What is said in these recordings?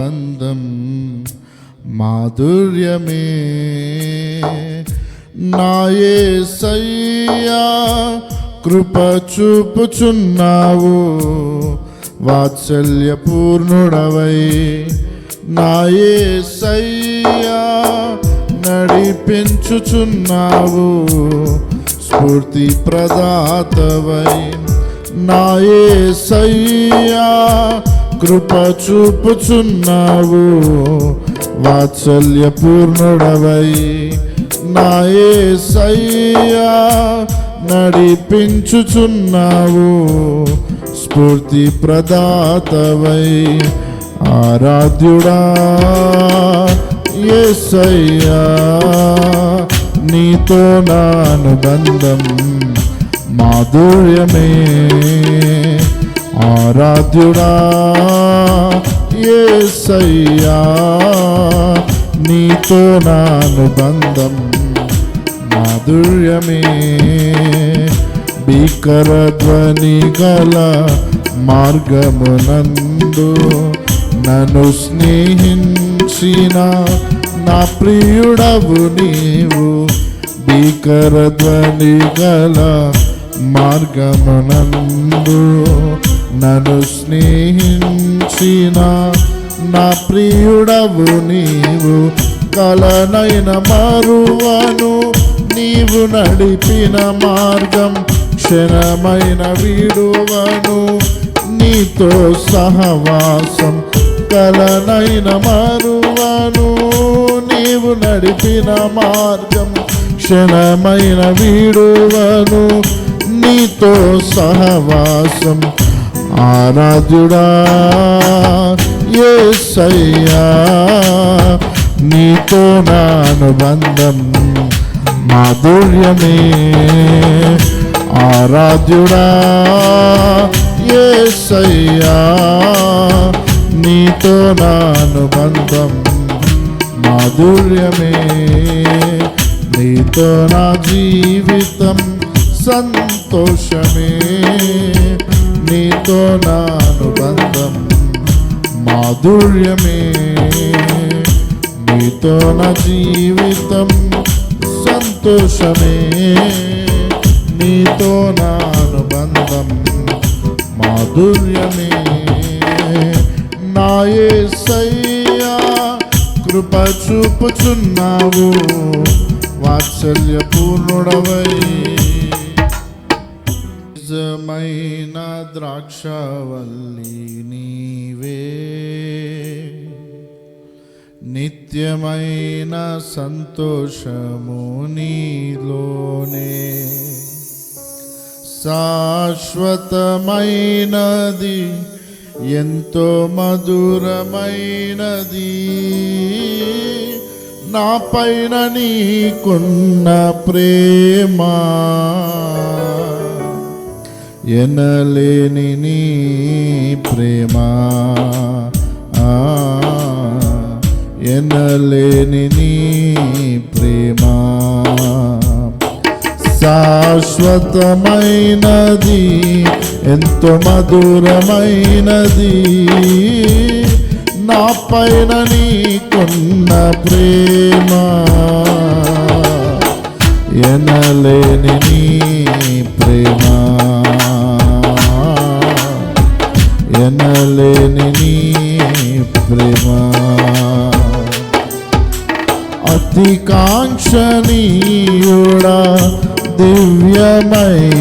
బంధం మాధుర్యమే నా యేసయ్యా కృప చూపుచున్నావు వాత్సల్య పూర్ణుడవై నా యేసయ్యా నడిపించుచున్నావు స్ఫూర్తి ప్రదాతవై నా యేసయ్యా కృప చూపుచున్నావు వాత్సల్య పూర్ణుడవై నా యేసయ్యా నడిపించుచున్నావు స్ఫూర్తి ప్రదాతవై ఆరాధ్యుడా యేసయ్యా నీతో నా అనుబంధం మాధుర్యమే ఆరాధ్యుడా యేసయ్యా నీతో నా అనుబంధం మాధుర్యమే భీకర ధ్వని గల మార్గమునందు నన్ను స్నేహించిన నా ప్రియుడవు నీవు భీకర ధ్వని గల మార్గమునందు నన్ను స్నేహించిన నా ప్రియుడవు నీవు కలనైన మరువను నీవు నడిపిన మార్గం క్షణమైన విడువను నీతో సహవాసం కలనైన మరువను నీవు నడిపిన మార్గం క్షణమైన విడువను నీతో సహవాసం ఆరాధ్యుడా యేసయ్యా నీతో నా అనుబంధం మాధుర్యమే ఆరాధ్యుడా యేసయ్యా నీతో నా అనుబంధం మాధుర్యమే నీతో నా జీవితం సంతోషమే నీతో నా అనుబంధం మాధుర్యమే నీతో నా జీవితం సంతోషమే నీతో నా అనుబంధం మాధుర్యమే నా యేసయ్యా కృప చూపుచున్నావు వాత్సల్య పూర్ణుడవై నిజమైన ద్రాక్షవల్లి నీవే నిత్యమైన సంతోషము నీలోనే శాశ్వతమైనది ఎంతో మధురమైనది నా పైన నీకున్న ప్రేమ ఎనలేని నీ ప్రేమ ఎనలేని నీ ప్రేమ శాశ్వతమైనది ఎంతో మధురమైనది నా పైన నీకున్న ప్రేమ ఎనలేని నీ ప్రేమ ఎనలేని నీ ప్రేమ అతి కాంక్షణీయుడా దివ్యమైన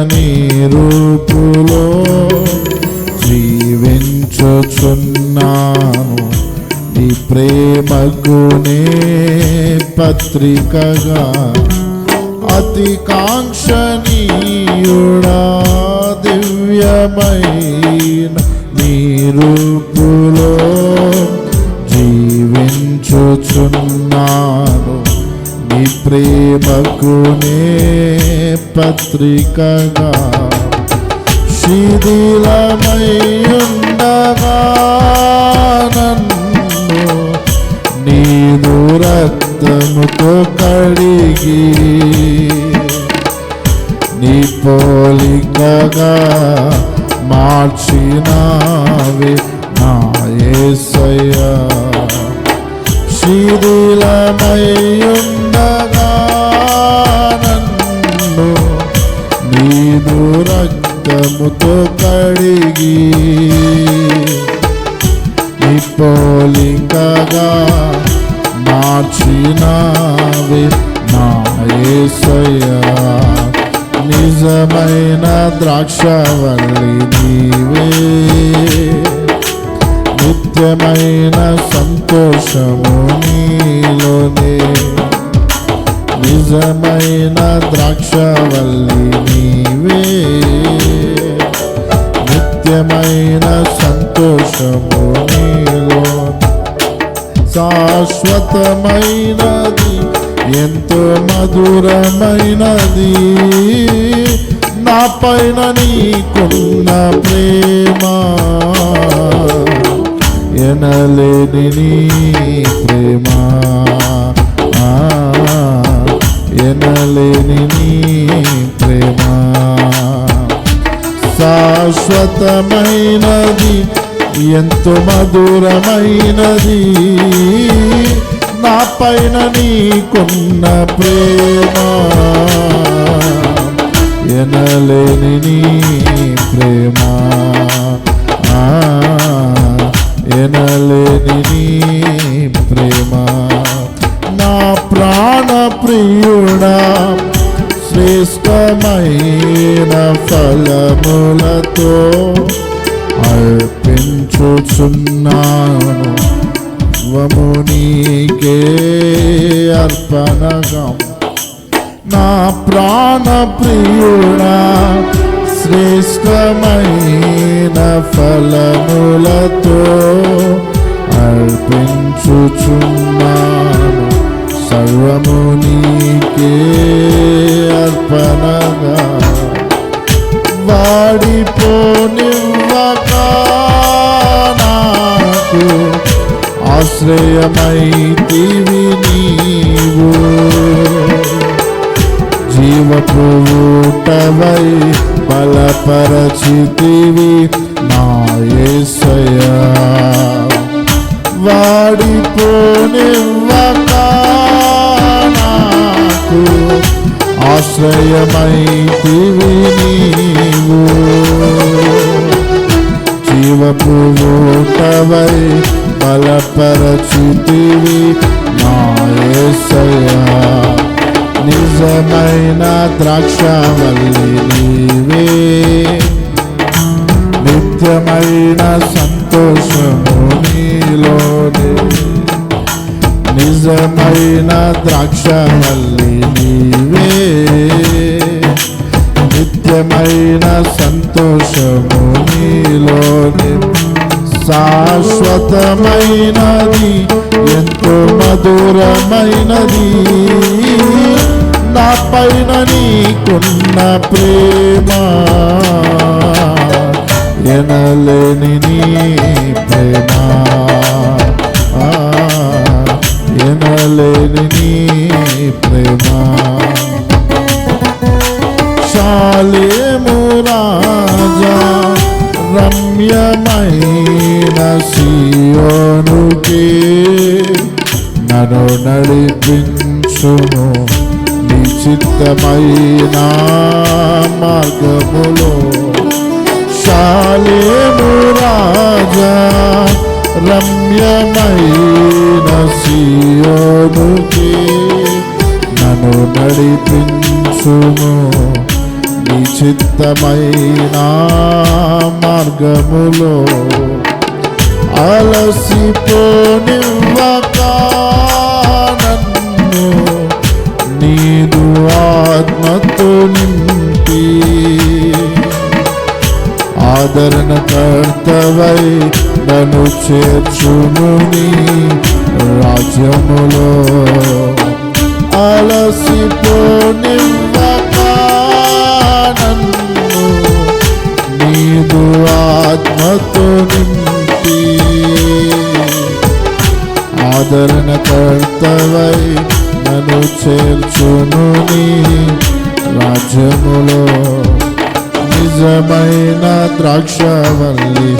నీ రూపులో జీవించుచున్నాను నీ ప్రేమకునే పత్రికగా అతి కాంక్షణీయుడా దివ్యమైన నీ రూపులో జీవించుచున్నాను నీ ప్రేమకునే పత్రికగా శిథిలమయ్యుండగా నన్ను నీదు రక్తముతో కడిగి నీ పోలికగా మార్చినావే నా యేసు పోలికగా మార్చినావే నా యేసయ్యా. నిజమైన ద్రాక్షవల్లి నీవే, నిత్యమైన సంతోషము నీలోనే. నిజమైన ద్రాక్షవల్లి నీవే, నిత్యమైన సంతోషము నీలో. శాశ్వతమైనది ఎంతో మధురమైనది నా పైన నీకున్న ప్రేమ. ఎనలేని నీ ప్రేమ, ఎనలేని నీ ప్రేమ. శాశ్వతమైనది ఎంతో మధురమైనది నా పైన నీకున్న ప్రేమ. ఎనలేని నీ ప్రేమ, ఎనలేని నీ ప్రేమ. నా ప్రాణ ప్రియుడా శ్రేష్టమైన ఫలములతో అర్పించుచున్నాను నీకే అర్పణగా. నా ప్రాణ ప్రియుడా శ్రేష్టమైన ఫలములతో అర్పించుచున్నాను సర్వము నీకే అర్పణగా. వాడిపోనివ్వక నాకు ఆశ్రయమైతివి నీవు. జీవపు ఊటవై బలపరచితివి నా యేసయ్యా. వాడిపోనివ్వక నాకు ఆశ్రయమైతివి నీవు. జీవపు ఊటవై బలపరచితివి నా యేసయ్యా. నిజమైన ద్రాక్షవల్లి నీవే, నిత్యమైన సంతోషము నీలోనే. నిజమైన ద్రాక్షవల్లి నీవే, నిత్యమైన సంతోషము నీలోనే. శాశ్వతమైనది ఎంతో మధురమైనది నా పైన నీకున్న ప్రేమ. ఎనలేని నీ ప్రేమ, ఎనలేని నీ ప్రేమ. శాలేము రాజా రమ్యమైన సియోనుకే నన్ను నడిపించుము నీ చిత్తమైన మార్గములో. శాలేము రాజా రమ్యమైన సియోనుకే నన్ను నడిపించుము నీ చిత్తమైన మార్గములో. అలసిపోనివ్వక నన్ను నీదు ఆత్మతో నింపి. ఆదరణకర్తవై నన్ను చేర్చుము నీ రాజ్యములో. అలసిపోనివ్వక నన్ను నీదు ఆత్మతో నింపి. ఆదరణకర్తవై నన్ను చేర్చును నీ రాజ్యములో. నిజమైన ద్రాక్షవల్లి,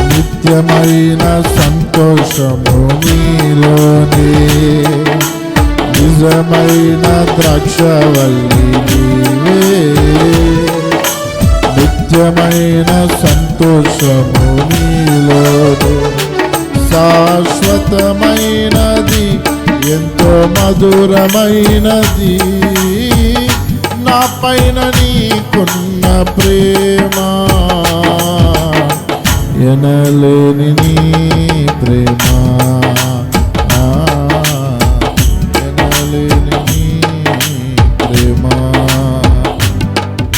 నిత్యమైన సంతోషము నీలోనే. నిజమైన ద్రాక్షవల్లి నీవే, నిత్యమైన సంతోషం సంతోషము నీలోనే శాశ్వతమైనది ఎంతో మధురమైనది నా పైన నీకున్న ప్రేమ ఎనలేని నీ ప్రేమ